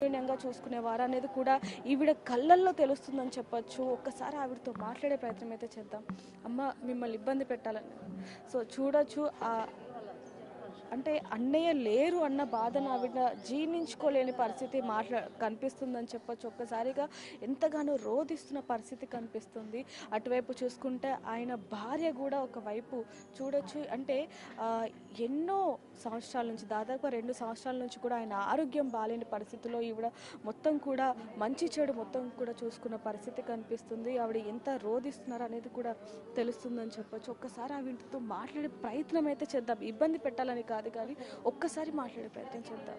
గా చూసుకునేవారు అనేది కూడా ఈవిడ కళ్ళల్లో తెలుస్తుందని చెప్పొచ్చు. ఒక్కసారి ఆవిడతో మాట్లాడే ప్రయత్నం అయితే చేద్దాం. అమ్మ, మిమ్మల్ని ఇబ్బంది పెట్టాలని సో చూడొచ్చు. అంటే అన్నయ్య లేరు అన్న బాధను ఆవిడ జీర్ణించుకోలేని పరిస్థితి కనిపిస్తుందని చెప్పొచ్చు. ఒక్కసారిగా ఎంతగానో రోధిస్తున్న పరిస్థితి కనిపిస్తుంది. అటువైపు చూసుకుంటే ఆయన భార్య కూడా ఒకవైపు చూడొచ్చు. అంటే ఎన్నో సంవత్సరాల నుంచి, దాదాపు 2 సంవత్సరాల నుంచి కూడా ఆయన ఆరోగ్యం బాలేని పరిస్థితిలో ఈవిడ మొత్తం కూడా మంచి చెడు మొత్తం కూడా చూసుకున్న పరిస్థితి కనిపిస్తుంది. ఆవిడ ఎంత రోధిస్తున్నారు అనేది కూడా తెలుస్తుందని చెప్పొచ్చు. ఒక్కసారి ఆవిడతో మాట్లాడే ప్రయత్నం అయితే చేద్దాం. ఇబ్బంది పెట్టాలని కాదు కానీ ఒక్కసారి మాట్లాడే ప్రయత్నం చేద్దాం.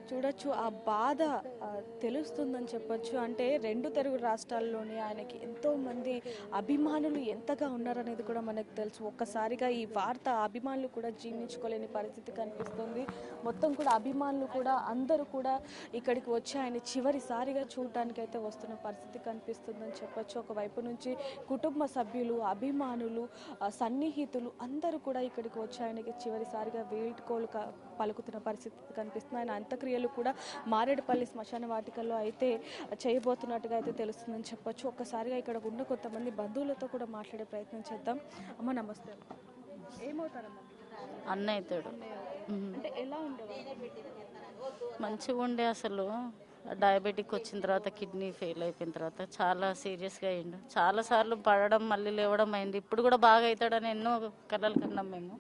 చూడొచ్చు, ఆ బాధ తెలుస్తుందని చెప్పొచ్చు. అంటే 2 తెలుగు రాష్ట్రాల్లోని ఆయనకి ఎంతోమంది అభిమానులు ఎంతగా ఉన్నారనేది కూడా మనకు తెలుసు. ఒక్కసారిగా ఈ వార్త అభిమానులు కూడా జీర్ణించుకోలేని పరిస్థితి కనిపిస్తుంది. మొత్తం కూడా అభిమానులు కూడా అందరూ కూడా ఇక్కడికి వచ్చి ఆయన చివరిసారిగా చూడడానికి అయితే వస్తున్న పరిస్థితి కనిపిస్తుందని చెప్పొచ్చు. ఒకవైపు నుంచి కుటుంబ సభ్యులు, అభిమానులు, సన్నిహితులు అందరూ కూడా ఇక్కడికి వచ్చి ఆయనకి చివరిసారిగా వీడ్కోలు పలుకుతున్న పరిస్థితి కనిపిస్తుంది. ఆయన అంత్యక్రియలు కూడా మారేడుపల్లి శ్మశాన వాటికల్లో అయితే చేయబోతున్నట్టుగా అయితే తెలుస్తుందని చెప్పొచ్చు. ఒక్కసారిగా ఇక్కడ ఉన్న కొంతమంది బంధువులతో కూడా మాట్లాడే ప్రయత్నం చేద్దాం. అమ్మ, నమస్తే. ఏమవుతారమ్మా? అన్న అవుతాడు. అంటే ఎలా ఉండేవారు? మంచిగా ఉండే. అసలు డయాబెటిక్ వచ్చిన తర్వాత కిడ్నీ ఫెయిల్ అయిపోయిన తర్వాత చాలా సీరియస్గా అయ్యిండు. చాలాసార్లు పడడం మళ్ళీ లేవడం అయింది. ఇప్పుడు కూడా బాగా అవుతాడని ఎన్నో కలలు కన్నాం మేము.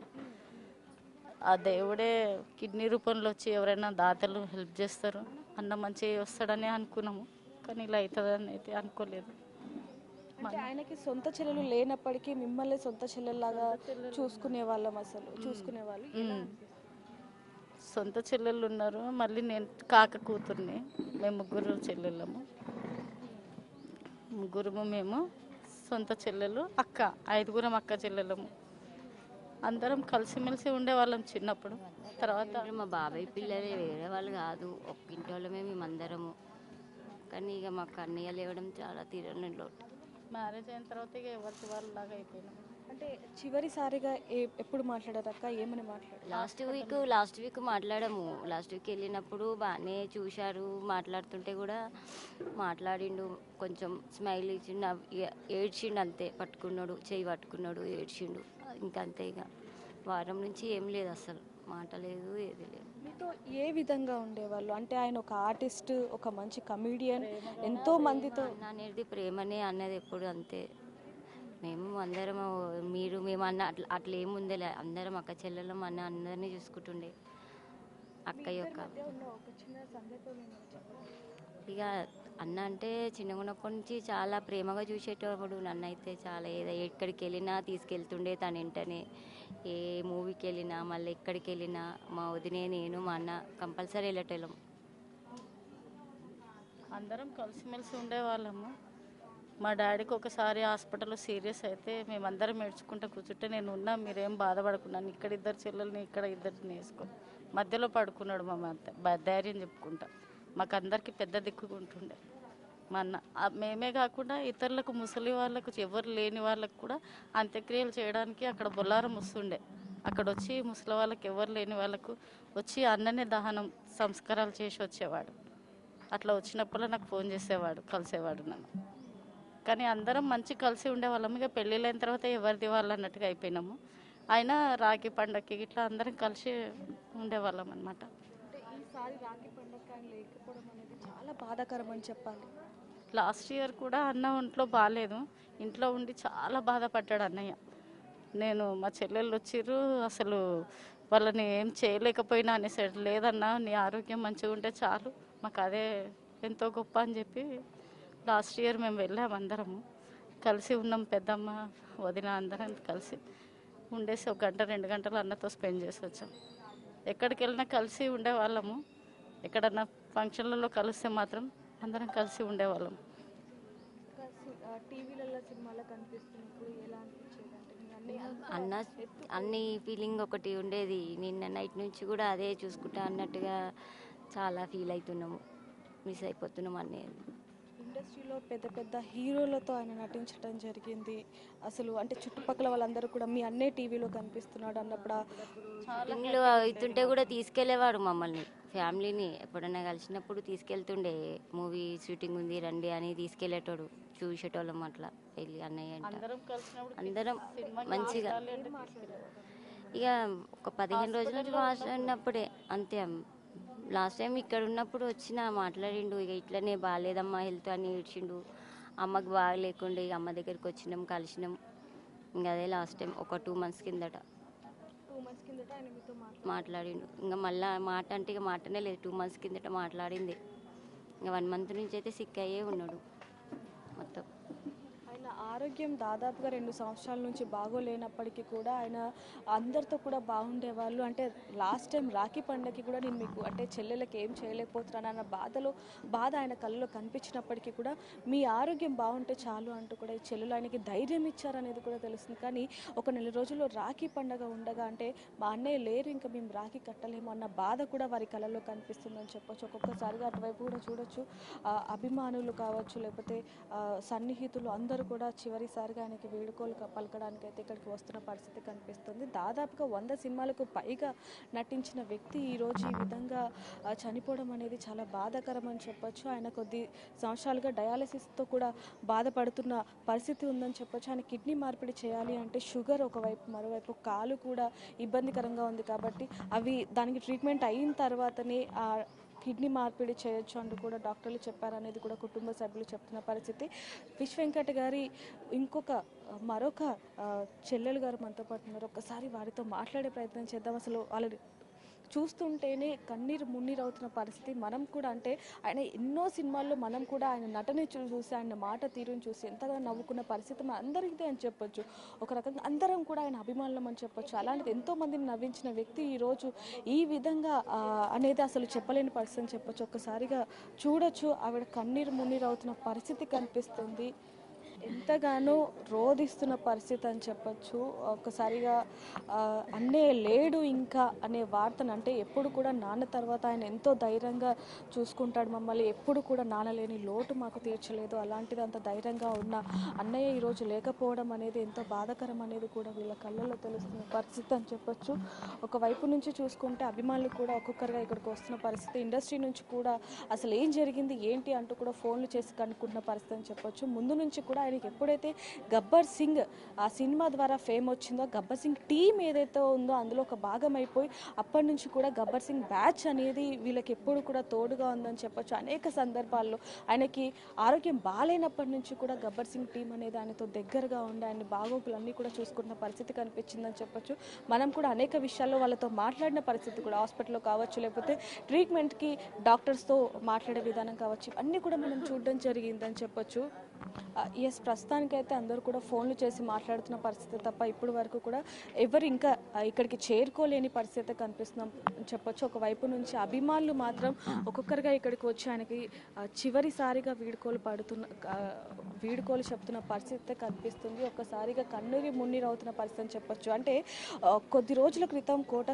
ఆ దేవుడే కిడ్నీ రూపంలో వచ్చి ఎవరైనా దాతలు హెల్ప్ చేస్తారు, అన్న మంచిగా వస్తాడని అనుకున్నాము. కానీ ఇలా అవుతుందని అయితే అనుకోలేదు. అంటే ఆయనకి సొంత చెల్లెలు లేనప్పటికీ మిమ్మల్ని సొంత చెల్లెల్లాగా చూసుకునే వాళ్ళం, అసలు చూసుకునేవాళ్ళు. సొంత చెల్లెళ్ళు ఉన్నారు. మళ్ళీ నేను కాక కూతుర్ని. మేము 3 చెల్లెళ్ళము. 3 మేము సొంత చెల్లెలు, అక్క, 5 అక్క చెల్లెళ్ళము. అందరం కలిసిమెలిసి ఉండేవాళ్ళం చిన్నప్పుడు. తర్వాత మా బాబాయ్ పిల్లలే, వేరే వాళ్ళు కాదు, ఒక్క ఇంటి వాళ్ళమే మేమందరము. కానీ ఇక మాకు అన్నయ్య లేవడం చాలా తీరని లోటు. మ్యారేజ్ అయిన తర్వాత ఇక ఎవరికి వాళ్ళలాగా అయిపోయినాం. అంటే చివరిసారిగా ఎప్పుడు మాట్లాడారు అక్క? ఏమని మాట్లాడారు? లాస్ట్ వీక్ మాట్లాడాము. లాస్ట్ వీక్ వెళ్ళినప్పుడు బాగానే చూశారు. మాట్లాడుతుంటే కూడా మాట్లాడిండు, కొంచెం స్మైల్ ఇచ్చిండు, ఏడ్చిండు అంతే. పట్టుకున్నాడు, చెయ్యి పట్టుకున్నాడు, ఏడ్చిండు, ఇంకంతే. ఇక వారం నుంచి ఏం లేదు, అసలు మాట లేదు, ఏది లేదు. మీతో ఏ విధంగా ఉండేవాళ్ళు? అంటే ఆయన ఒక ఆర్టిస్ట్, ఒక మంచి కమీడియన్, ఎంతో మందితో అనేది ప్రేమనే అన్నది ఎప్పుడు అంతే. మేము అందరం మేము అన్న అట్లా ఏముందేలే, అందరం అక్క చెల్లెలం అన్న అందరినీ చూసుకుంటుండే. అక్క యొక్క ఇక అన్న అంటే చిన్నగా ఉన్నప్పటి నుంచి చాలా ప్రేమగా చూసేటప్పుడు నన్ను అయితే చాలా. ఎక్కడికి వెళ్ళినా తీసుకెళ్తుండే తన వెంటనే. ఏ మూవీకి వెళ్ళినా, మళ్ళీ ఎక్కడికి వెళ్ళినా మా వదినే, నేను, మా అన్న కంపల్సరీ వెళ్ళేటోళ్ళం. అందరం కలిసిమెలిసి ఉండేవాళ్ళము. మా డాడీకి ఒకసారి హాస్పిటల్లో సీరియస్ అయితే మేమందరం ఏడ్చుకుంటూ కూర్చుంటే, నేను ఉన్నా, మీరేం బాధపడుకున్నాను, ఇక్కడ 2 చెల్లెల్ని, ఇక్కడ 2 వేసుకో. మధ్యలో పడుకున్నాడు మా ధైర్యం చెప్పుకుంటా. మాకు అందరికీ పెద్ద దిక్కుకుంటుండే మా అన్న. మేమే కాకుండా ఇతరులకు, ముసలి వాళ్ళకు, ఎవరు లేని వాళ్ళకు కూడా అంత్యక్రియలు చేయడానికి అక్కడ బొల్లారం వస్తుండే. అక్కడ వచ్చి ముసలి వాళ్ళకి, ఎవరు లేని వాళ్ళకు వచ్చి అన్ననే దహనం సంస్కారాలు చేసి వచ్చేవాడు. అట్లా వచ్చినప్పుడు నాకు ఫోన్ చేసేవాడు, కలిసేవాడు నన్ను. కానీ అందరం మంచి కలిసి ఉండేవాళ్ళం. ఇక పెళ్ళిళ్ళైన తర్వాత ఎవరిది వాళ్ళు అన్నట్టుగా అయిపోయినాము. అయినా రాఖీ పండగకి ఇట్లా అందరం కలిసి ఉండేవాళ్ళం అనమాట. ఈసారి రాఖీ పండగ లేకపోవడం అనేది చాలా బాధాకరం అని చెప్పాలి. లాస్ట్ ఇయర్ కూడా అన్న ఒంట్లో బాగాలేదు, ఇంట్లో ఉండి చాలా బాధపడ్డాడు అన్నయ్య. మా చెల్లెళ్ళు వచ్చిర్రు, అసలు వాళ్ళని ఏం చేయలేకపోయినా అనేసాడు. లేదన్నా, నీ ఆరోగ్యం మంచిగా ఉంటే చాలు, మాకు అదే ఎంతో గొప్ప అని చెప్పి లాస్ట్ ఇయర్ మేము వెళ్ళాము. అందరము కలిసి ఉన్నాం. పెద్దమ్మ, వదిన అందరం కలిసి ఉండేసి 1 గంట 2 గంటలు అన్నతో స్పెండ్ చేసి వచ్చాం. ఎక్కడికి వెళ్ళినా కలిసి ఉండేవాళ్ళము. ఎక్కడన్నా ఫంక్షన్లలో కలిస్తే మాత్రం అందరం కలిసి ఉండేవాళ్ళం. అన్ని ఫీలింగ్ ఒకటి ఉండేది. నిన్న నైట్ నుంచి కూడా అదే చూసుకుంటా అన్నట్టుగా చాలా ఫీల్ అవుతున్నాము, మిస్ అయిపోతున్నాం అనేది. ఇండస్ట్రీలో పెద్ద పెద్ద హీరోలతో ఆయన నటించడం జరిగింది. అసలు అంటే చుట్టుపక్కల వాళ్ళందరూ కూడా మీ అన్నే టీవీలో కనిపిస్తున్నాడు అన్నప్పుడు షూటింగ్లు అవుతుంటే కూడా తీసుకెళ్లేవాడు మమ్మల్ని, ఫ్యామిలీని ఎప్పుడైనా కలిసినప్పుడు తీసుకెళ్తుండే. మూవీ షూటింగ్ ఉంది రండి అని తీసుకెళ్లేటోడు, చూసేటోళ్ళం అట్లా వెళ్ళి అన్నయ్య అంట అందరం కలిసినప్పుడు అందరం సినిమాకి మంచిగా. హాస్పిటల్ అంటే తీసుకెళ్ళేవారు. ఇక ఒక 15 రోజుల నుంచి మాట్లాడినప్పుడే అంతే. లాస్ట్ టైం ఇక్కడ ఉన్నప్పుడు వచ్చిన మాట్లాడిండు, ఇక ఇట్లనే బాగాలేదమ్మా హెల్త్ అని ఏడ్చిండు. అమ్మకి బాగా లేకుండే ఇక అమ్మ దగ్గరికి వచ్చినాం కలిసినాం. ఇంకా అదే లాస్ట్ టైం ఒక 2 months కిందట 2 months కిందట ఆయన మీతో మాట్లాడిండు. ఇంకా మళ్ళీ మాట అంటే ఇక మాటనే లేదు, 2 months కిందట మాట్లాడింది. ఇంకా 1 month నుంచి అయితే సిక్ అయ్యే ఉన్నాడు మొత్తం. ఆయన ఆరోగ్యం దాదాపుగా 2 సంవత్సరాల నుంచి బాగోలేనప్పటికీ కూడా ఆయన అందరితో కూడా బాగుండేవాళ్ళు. అంటే లాస్ట్ టైం రాఖీ పండగకి కూడా నేను మీకు అంటే చెల్లెలకి ఏం చేయలేకపోతున్నాను అన్న బాధ ఆయన కళ్ళలో కనిపించినప్పటికీ కూడా మీ ఆరోగ్యం బాగుంటే చాలు అంటూ కూడా ఈ చెల్లెలు ఆయనకి ధైర్యం ఇచ్చారనేది కూడా తెలుస్తుంది. కానీ ఒక 4 రోజుల్లో రాఖీ పండగ ఉండగా అంటే మా అన్నయ్య లేరు, ఇంకా మేము రాఖీ కట్టలేము అన్న బాధ కూడా వారి కళ్ళలో కనిపిస్తుందని చెప్పొచ్చు. ఒక్కొక్కసారిగా అటువైపు కూడా చూడొచ్చు, అభిమానులు కావచ్చు లేకపోతే సన్నిహితులు అందరూ కూడా చివరిసారిగా ఆయనకి వీడుకోలు పలకడానికి అయితే ఇక్కడికి వస్తున్న పరిస్థితి కనిపిస్తుంది. దాదాపుగా 100 సినిమాలకు పైగా నటించిన వ్యక్తి ఈరోజు ఈ విధంగా చనిపోవడం అనేది చాలా బాధాకరం అని చెప్పొచ్చు. ఆయన కొద్ది సంవత్సరాలుగా డయాలసిస్తో కూడా బాధపడుతున్న పరిస్థితి ఉందని చెప్పొచ్చు. ఆయన కిడ్నీ మార్పిడి చేయాలి అంటే షుగర్ ఒకవైపు, మరోవైపు కాలు కూడా ఇబ్బందికరంగా ఉంది కాబట్టి దానికి ట్రీట్మెంట్ అయిన తర్వాతనే కిడ్నీ మార్పిడి చేయొచ్చు అంటూ కూడా డాక్టర్లు చెప్పారనేది కూడా కుటుంబ సభ్యులు చెప్తున్న పరిస్థితి. విష్ వెంకట్ గారి మరొక చెల్లెలు గారు మనతో పాటు ఉన్నారు. ఒక్కసారి వారితో మాట్లాడే ప్రయత్నం చేద్దాం. అసలు వాళ్ళని చూస్తుంటేనే కన్నీరు మున్నీరు అవుతున్న పరిస్థితి. మనం కూడా అంటే ఆయన ఎన్నో సినిమాల్లో మనం కూడా ఆయన నటన చూసి ఆయన మాట తీరుని చూసి ఎంతగా నవ్వుకున్న పరిస్థితి మన అందరికీ అని చెప్పొచ్చు. ఒక రకంగా అందరం కూడా ఆయన అభిమానులం అని చెప్పొచ్చు. అలాంటిది ఎంతో మందిని నవ్వించిన వ్యక్తి ఈరోజు ఈ విధంగా అనేది అసలు చెప్పలేని పరిస్థితి అని చెప్పొచ్చు. ఒక్కసారిగా చూడొచ్చు, ఆవిడ కన్నీరు మున్నీరు అవుతున్న పరిస్థితి కనిపిస్తుంది. ఎంతగానో రోధిస్తున్న పరిస్థితి అని చెప్పొచ్చు. ఒక్కసారిగా అన్నయ్య లేడు ఇంకా అనే వార్తను, అంటే ఎప్పుడు కూడా నాన్న తర్వాత ఆయన ఎంతో ధైర్యంగా చూసుకుంటాడు మమ్మల్ని, ఎప్పుడు కూడా నాన్న లేని లోటు మాకు తీర్చలేదు, అలాంటిది అంత ధైర్యంగా ఉన్న అన్నయ్య ఈరోజు లేకపోవడం అనేది ఎంతో బాధాకరం అనేది కూడా వీళ్ళ కళ్ళల్లో తెలుస్తున్న పరిస్థితి అని చెప్పొచ్చు. ఒకవైపు నుంచి చూసుకుంటే అభిమానులు కూడా ఒక్కొక్కరుగా ఇక్కడికి వస్తున్న పరిస్థితి. ఇండస్ట్రీ నుంచి కూడా అసలు ఏం జరిగింది ఏంటి అంటూ కూడా ఫోన్లు చేసి కనుక్కుంటున్న పరిస్థితి అని చెప్పొచ్చు. ముందు నుంచి కూడా ఆయనకి ఎప్పుడైతే గబ్బర్ సింగ్ ఆ సినిమా ద్వారా ఫేమ్ వచ్చిందో, గబ్బర్ సింగ్ టీం ఏదైతే ఉందో అందులో ఒక భాగం అయిపోయి అప్పటి నుంచి కూడా గబ్బర్ సింగ్ బ్యాచ్ అనేది వీళ్ళకి ఎప్పుడు కూడా తోడుగా ఉందని చెప్పొచ్చు. అనేక సందర్భాల్లో ఆయనకి ఆరోగ్యం బాగాలేనప్పటి నుంచి కూడా గబ్బర్ సింగ్ టీం అనేది ఆయనతో దగ్గరగా ఉండి ఆయన బాగోగులన్నీ కూడా చూసుకుంటున్న పరిస్థితి కనిపించిందని చెప్పొచ్చు. మనం కూడా అనేక విషయాల్లో వాళ్ళతో మాట్లాడిన పరిస్థితి కూడా, హాస్పిటల్లో కావచ్చు లేకపోతే ట్రీట్మెంట్కి డాక్టర్స్తో మాట్లాడే విధానం కావచ్చు, అన్నీ కూడా మనం చూడడం జరిగిందని చెప్పొచ్చు. ప్రస్తుతానికైతే అందరూ కూడా ఫోన్లు చేసి మాట్లాడుతున్న పరిస్థితి తప్ప ఇప్పుడు వరకు కూడా ఎవరు ఇంకా ఇక్కడికి చేరుకోలేని పరిస్థితి కనిపిస్తున్నాం చెప్పొచ్చు. ఒకవైపు నుంచి అభిమానులు మాత్రం ఒక్కొక్కరుగా ఇక్కడికి వచ్చి ఆయనకి చివరిసారిగా వీడుకోలు చెప్తున్న పరిస్థితి కనిపిస్తుంది. ఒక్కసారిగా కన్నీరు మున్నీరు అవుతున్న పరిస్థితి అని చెప్పొచ్చు. అంటే కొద్ది రోజుల క్రితం కోట